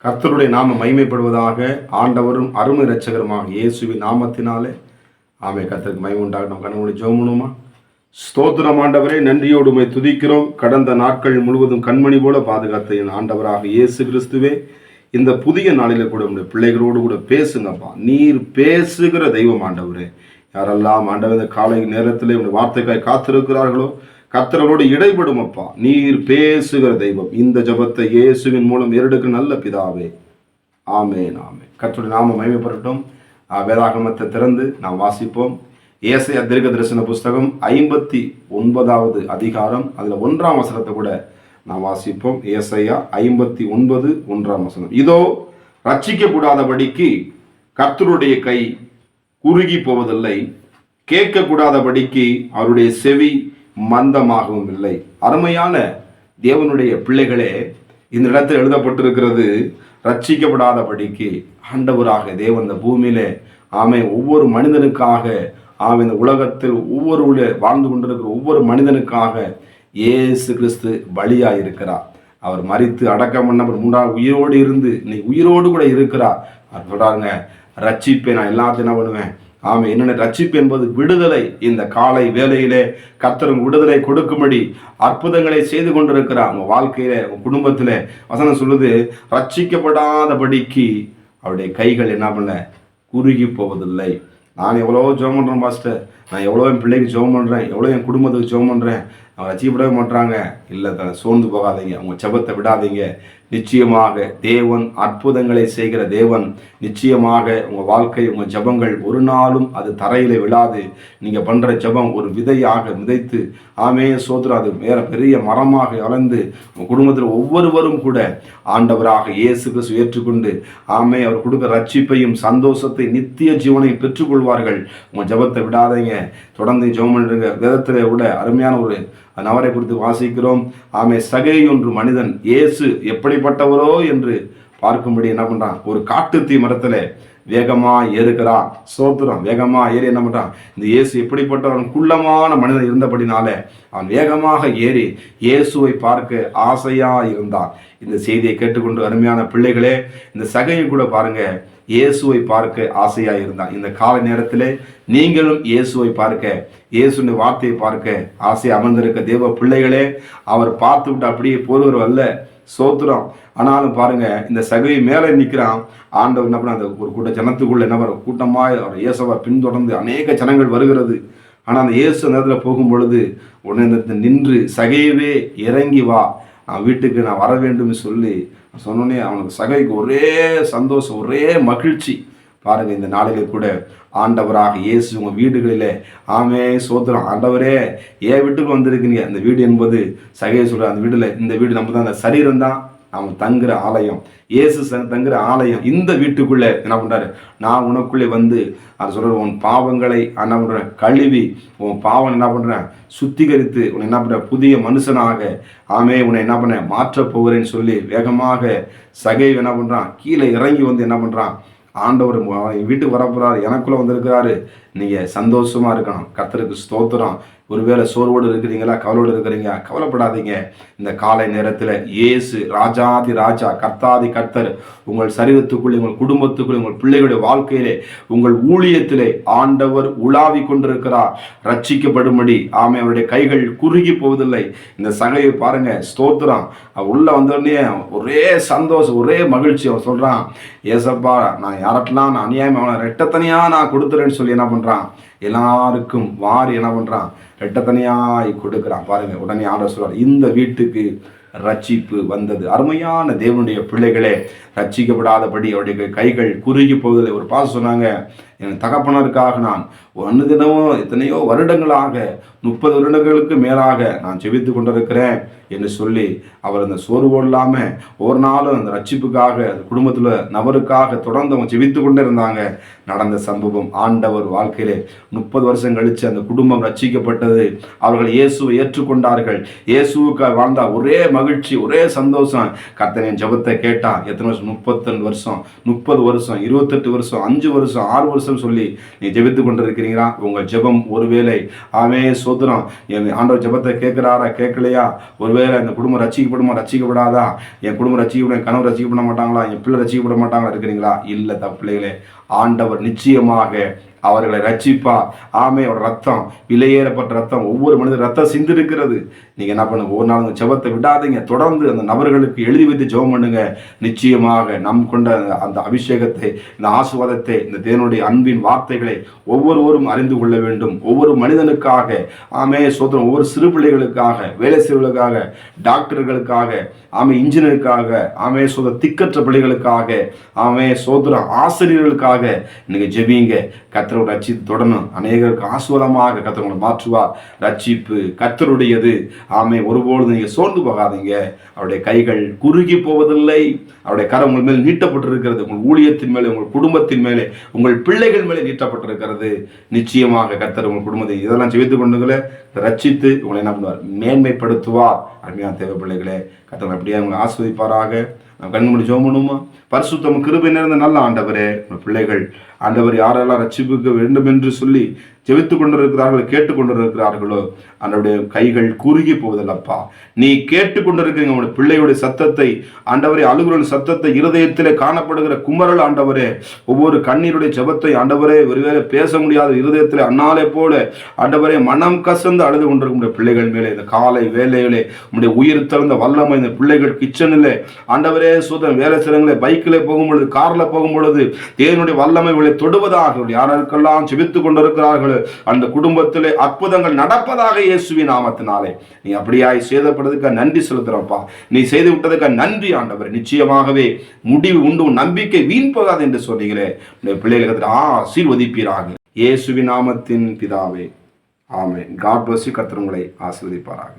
கர்த்தருடைய நாம மகிமைப்படுவதாக. ஆண்டவரும் அருமை இரட்சகருமாக இயேசுவின் நாமத்தினாலே ஆமை கர்த்தருக்கு மகிமை உண்டாகட்டும். கண்ணோடு ஜெபம் பண்ணுவோமா? ஸ்தோத்திரம் ஆண்டவரே, நன்றியோடு உம்மை துதிக்கிறோம். கடந்த நாட்கள் முழுவதும் கண்மணி போல பாதுகாத்த என் ஆண்டவராக இயேசு கிறிஸ்துவே, இந்த புதிய நாளில கூட உடைய பிள்ளைகளோடு கூட பேசுங்கப்பா. நீர் பேசுகிற தெய்வம் ஆண்டவரே. யாரெல்லாம் ஆண்டவர் இந்த காலை நேரத்திலே உடைய வார்த்தைக்காய் காத்திருக்கிறார்களோ கர்த்தரோடு இடைபடும் அப்பா. நீர் பேசுகிற தெய்வம். இந்த ஜபத்தை இயேசுவின் மூலம் ஏறெடுக்க நல்ல பிதாவே, ஆமென் ஆமென். கர்த்தருடைய நாமம் மகிமைப்படட்டும். வேதாகமத்தை திறந்து நாம் வாசிப்போம். ஏசாயா தீர்க்க தரிசன புஸ்தகம் 59வது அதிகாரம், அதுல 1ஆம் வசனத்தை கூட நாம் வாசிப்போம். ஏசாயா 59 1ஆம் வசனம். இதோ ரட்சிக்க கூடாதபடிக்கு கர்த்தருடைய கை குறுகி போவதில்லை, கேட்க கூடாதபடிக்கு அவருடைய செவி மந்தமாகவும் இல்லை. அருமையான தேவனுடைய பிள்ளைகளே, இந்த இடத்தில் எழுதப்பட்டிருக்கிறது ரட்சிக்கப்படாதபடிக்கு ஆண்டவராக தேவன் இந்த பூமியிலே ஒவ்வொரு மனிதனுக்காக இந்த உலகத்தில் வாழ்ந்து கொண்டிருக்கிற ஒவ்வொரு மனிதனுக்காக இயேசு கிறிஸ்து பலியாய் இருக்கிறார். அவர் மரித்து அடக்கம் பண்ணவர் 3ஆம் உயிரோடு இருந்து இன்னைக்கு உயிரோடு கூட இருக்கிறார். அவர் சொல்றாங்க, ரட்சிப்பை நான் எல்லாத்தையும் என்ன பண்ணுவேன். என்னென்ன ரட்சிப்பு என்பது விடுதலை. இந்த காலை வேலையிலே கர்த்தரும் விடுதலை கொடுக்கும்படி அற்புதங்களை செய்து கொண்டிருக்கிறார். உங்க வாழ்க்கையில உங்க குடும்பத்திலே வசனம் சொல்லுது, ரட்சிக்கப்படாதபடிக்கு அவருடைய கைகள் என்ன பண்ண குறுகி போவதில்லை. நான் எவ்வளோ ஜெபம் பண்ணுறேன் பாஸ்டர், நான் எவ்வளோ என் பிள்ளைக்கு ஜெபம் பண்ணுறேன், எவ்வளோ என் குடும்பத்துக்கு ஜெபம் பண்ணுறேன், அவங்க ரசிக்கப்படவே மாட்டாங்க. இல்லை தான், சோர்ந்து போகாதீங்க, அவங்க ஜெபத்தை விடாதீங்க. நிச்சயமாக தேவன் அற்புதங்களை செய்கிற தேவன். நிச்சயமாக உங்கள் வாழ்க்கை, உங்கள் ஜெபங்கள் ஒரு நாளும் அது தரையில விழாது. நீங்கள் பண்ணுற ஜெபம் ஒரு விதையாக விதைத்து சோதரம் அது வேற பெரிய மரமாக வளர்ந்து உங்கள் குடும்பத்தில் ஒவ்வொருவரும் கூட ஆண்டவராக இயேசு கிறிஸ்து ஏற்றுக்கொண்டு அவர் கொடுக்குற ரட்சிப்பையும் சந்தோஷத்தை நித்திய ஜீவனையும் பெற்றுக்கொள்வார்கள். உங்கள் ஜெபத்தை விடாதீங்க, தொடர்ந்து ஜெபம் பண்ணுங்க. வேதத்திலே விட அருமையான ஒரு நபரை குறித்து வாசிக்கிறோம். சகை ஒன்று மனிதன் இயேசு எப்படிப்பட்டவரோ என்று பார்க்கும்படி என்ன பண்றான், ஒரு காட்டுத்தீ மரத்துல வேகமா ஏறுகிறான். சோத்திரம். வேகமா ஏறி என்ன பண்றான், இந்த இயேசு எப்படிப்பட்டவன் குள்ளமான மனிதன் இருந்தபடினால அவன் வேகமாக ஏறி இயேசுவை பார்க்க ஆசையா இருந்தான். இந்த செய்தியை கேட்டுக்கொண்டு அருமையான பிள்ளைகளே, இந்த சகையை கூட பாருங்க, இயேசுவை பார்க்க ஆசையா இருந்தான். இந்த கால நேரத்திலே நீங்களும் இயேசுவை பார்க்க, இயேசுடைய வார்த்தையை பார்க்க ஆசையா அமர்ந்திருக்க தேவ பிள்ளைகளே, அவர் பார்த்து விட்டு அப்படியே போடுவர் அல்ல. சோத்திரம். ஆனாலும் பாருங்க, இந்த சகை மேலே நிற்கிறான். ஆண்டவர் என்ன பண்ண, அந்த ஒரு கூட்ட ஜனத்துக்குள்ள என்ன வரும், கூட்டமாய் அவர் இயேசுவை பின்தொடர்ந்து அநேக ஜனங்கள் வருகிறது. ஆனால் அந்த இயேசு நேரத்தில் போகும் பொழுது உடனே நின்று, சகையவே இறங்கி வா, வீட்டுக்கு நான் வர வேண்டும் சொல்லி சொன்னோடனே அவனுக்கு சகைக்கு ஒரே சந்தோஷம், ஒரே மகிழ்ச்சி. பாருங்க, இந்த நாளிலே கூட ஆண்டவராக இயேசு உங்கள் வீடுகளிலே சோத்திரம். ஆண்டவரே ஏன் வீட்டுக்கு வந்திருக்கீங்க. அந்த வீடு என்பது சகையை சொல்ற, அந்த வீடுல இந்த வீடு நம்ம தான், அந்த சரீரம் தான் அவன் தங்குற ஆலயம். இயேசு தங்குற ஆலயம். இந்த வீட்டுக்குள்ளே என்ன பண்றாரு, நான் உனக்குள்ளே வந்து அது சொல்ற, உன் பாவங்களை என்ன பண்றேன் கழுவி, உன் பாவம் என்ன பண்றேன் சுத்திகரித்து, உன்னை என்ன பண்ற புதிய மனுஷனாக உன்னை என்ன பண்ண மாற்ற போகிறேன்னு சொல்லி வேகமாக சகை என்ன பண்றான், கீழே இறங்கி வந்து என்ன பண்றான், ஆண்டவர் வீட்டுக்கு வரப்போறாரு, எனக்குள்ள வந்திருக்கிறாரு. நீங்க சந்தோஷமா இருக்கணும். கர்த்தருக்கு ஸ்தோத்திரம். ஒருவேளை சோர்வோடு இருக்கிறீங்களா, கவலோடு இருக்கிறீங்க, கவலைப்படாதீங்க. இந்த காலை நேரத்தில் இயேசு ராஜாதி ராஜா, கர்த்தாதி கர்த்தர் உங்கள் சரீரத்துக்குள்ளே, உங்கள் குடும்பத்துக்குள்ளே, உங்கள் பிள்ளைகளுடைய வாழ்க்கையிலே, உங்கள் ஊழியத்திலே ஆண்டவர் உலாவி கொண்டிருக்கிறார். ரட்சிக்கப்படும்படி அவருடைய கைகள் குறுகி போவதில்லை. இந்த சகையை பாருங்க, ஸ்தோத்திரம். உள்ள வந்தோடனே ஒரே சந்தோஷம், ஒரே மகிழ்ச்சி. அவன் சொல்றான், ஏசப்பா நான் யார்ட்டெல்லாம் நான் அநியாயம் அவனை ரெட்டத்தனியா நான் கொடுத்துறேன்னு சொல்லி என்ன பண்றான், எல்லாருக்கும் வாரி என்ன பண்றான், ரெட்டத்தனியாய் கொடுக்கிறான். பாருங்க, உடனே ஆண்டவர் சொல்றார், இந்த வீட்டுக்கு ரட்சிப்பு வந்தது. அருமையான தேவனுடைய பிள்ளைகளே, ரட்சிக்கப்படாதபடி அவருடைய கைகள் குறுகி போவதில்லை. ஒரு பாஸ் சொன்னாங்க, என் தகப்பனருக்காக நான் தினமும் எத்தனையோ வருடங்களாக 30 வருடங்களுக்கு மேலாக நான் ஜெபித்து கொண்டிருக்கிறேன் என்று சொல்லி அவர் அந்த சோர்வோடு இல்லாமல் ஒவ்வொரு நாளும் அந்த ரட்சிப்புக்காக, அந்த குடும்பத்தில் நபருக்காக தொடர்ந்து அவங்க ஜெபித்து கொண்டே இருந்தாங்க. நடந்த சம்பவம், ஆண்டவர் வாழ்க்கையிலே 30 வருஷம் கழித்து அந்த குடும்பம் ரட்சிக்கப்பட்டது. அவர்கள் இயேசுவை ஏற்றுக்கொண்டார்கள். இயேசுவுக்கு வாழ்ந்தா ஒரே மகிழ்ச்சி, ஒரே சந்தோஷம். கர்த்தரின் ஜெபத்தை கேட்டா எத்தனை வருஷம், 32 வருஷம், 30 வருஷம், 28 வருஷம், 5 வருஷம், 6 வருஷம் மாம்சம் சொல்லி நீ ஜெபித்து கொண்டிருக்கிறீங்களா? உங்கள் ஜெபம் ஒருவேளை ஆமே சோதனம் என் ஆண்டவர் ஜெபத்தை கேட்கிறாரா கேட்கலையா? ஒருவேளை இந்த குடும்பம் ரட்சிக்கப்படுமா ரட்சிக்கப்படாதா? என் குடும்பம் ரட்சிக்கப்படும், என் கனவு ரட்சிக்கப்பட மாட்டாங்களா, என் பிள்ளை ரட்சிக்கப்பட மாட்டாங்களா இருக்கிறீங்களா? இல்லை பிள்ளைகளே, ஆண்டவர் நிச்சயமாக அவர்களை ரட்சிப்பார். ஆமே, அவர் ரத்தம், விலையேறப்பட்ட ரத்தம், ஒவ்வொரு மனிதர் ரத்தம் சிந்திருக்கிறது. நீங்க என்ன பண்ணுங்க, ஒரு நாள் ஜெபத்தை விடாதீங்க, தொடர்ந்து அந்த நபர்களுக்கு எழுதி வைத்து ஜெபம் பண்ணுங்க. நிச்சயமாக நம் கொண்ட அந்த அபிஷேகத்தை, இந்த ஆசீர்வாதத்தை, இந்த தேவனுடைய அன்பின் வார்த்தைகளை ஒவ்வொருவரும் அறிந்து கொள்ள வேண்டும். ஒவ்வொரு மனிதனுக்காக ஆமே சோதரம், ஒவ்வொரு சிறு பிள்ளைகளுக்காக, வேலை செய்வர்களுக்காக, டாக்டர்களுக்காக, ஆமே இன்ஜினியருக்காக, ஆமே சோதர திக்கற்ற பிள்ளைகளுக்காக, ஆமே சோதரம் ஆசிரியர்களுக்காக நீங்க ஜெபிங்க. கர்த்தரோட ரட்சித்து தொடரணும். அநேகருக்கு ஆசீர்வாதமாக கர்த்தர் உங்களை மாற்றுவார். ரட்சிப்பு கர்த்தருடையது. ஆமே, ஒருபொழுது நீங்க சோர்ந்து போகாதீங்க. அவருடைய கைகள் குறுகி போவதில்லை. அவருடைய கரம் உங்கள் மேல் நீட்டப்பட்டிருக்கிறது. உங்கள் ஊழியத்தின் மேலே, உங்கள் குடும்பத்தின் மேலே, உங்கள் பிள்ளைகள் மேலே நீட்டப்பட்டிருக்கிறது. நிச்சயமாக கர்த்தர் உங்கள் குடும்பத்தை இதெல்லாம் ஜெபித்துக் கொண்டுங்களே ரட்சித்து உங்களை என்ன பண்ணுவார்? மேன்மைப்படுத்துவார். அருமையான தேவ பிள்ளைகளே, கர்த்தர் அப்படியே உங்களை ஆஸ்வதிப்பாராக. கண்மூடி ஜெபம் பண்ணுமா? பரிசுத்தம் கிருபை நிறைந்த நல்ல ஆண்டவரே, பிள்ளைகள் ஆண்டவர் யாரெல்லாம் ரட்சிப்புக்க வேண்டும் என்று சொல்லி ஜெபித்துக் கொண்டிருக்கிறார்களோ, கேட்டுக்கொண்டிருக்கிறார்களோ, அவருடைய கைகள் குறுகி போவதில்லப்பா. நீ கேட்டுக்கொண்டிருக்கிறீங்க உங்களுடைய பிள்ளையுடைய சத்தத்தை, ஆண்டவரே, அழுகுற சத்தத்தை, இருதயத்திலே காணப்படுகிற குமரல் ஆண்டவரே, ஒவ்வொரு கண்ணீருடைய ஜெபத்தை ஆண்டவரே, ஒருவேளை பேச முடியாத இருதயத்திலே அண்ணாலே போல ஆண்டவரே மனம் கசந்து அழுது கொண்டிருக்கிற பிள்ளைகள் மேலே இந்த காலை வேலையிலே உங்களுடைய உயிர் திறந்த வல்லமை இந்த பிள்ளைகள் கிச்சனிலே ஆண்டவரே சூதன் வேலை சிறங்களே, பைக்கிலே போகும் பொழுது, கார்ல போகும் பொழுது தேவனுடைய வல்லமை தொடுவதாக யாருக்கெல்லாம் ஜெபித்துக் கொண்டிருக்கிறார்கள் அந்த குடும்பத்திலே அற்புதங்கள் நடப்பதாக இயேசுவின் நாமத்தினாலே நீ அப்படியாய் செய்தப்படுறதுக்கு நன்றி செலுத்துறப்பா. நீ செய்து விட்டதுக்கு நன்றி ஆண்டவர். நிச்சயமாகவே முடிவு உண்டு, நம்பிக்கை வீண் போகாது என்று சொன்னீங்களே. பிள்ளைகளுக்கு ஆசீர்வதிப்பீராக இயேசுவின் நாமத்தின் பிதாவே, ஆமென். God bless you. கர்த்தர் உங்களை ஆசீர்வதிப்பாராக.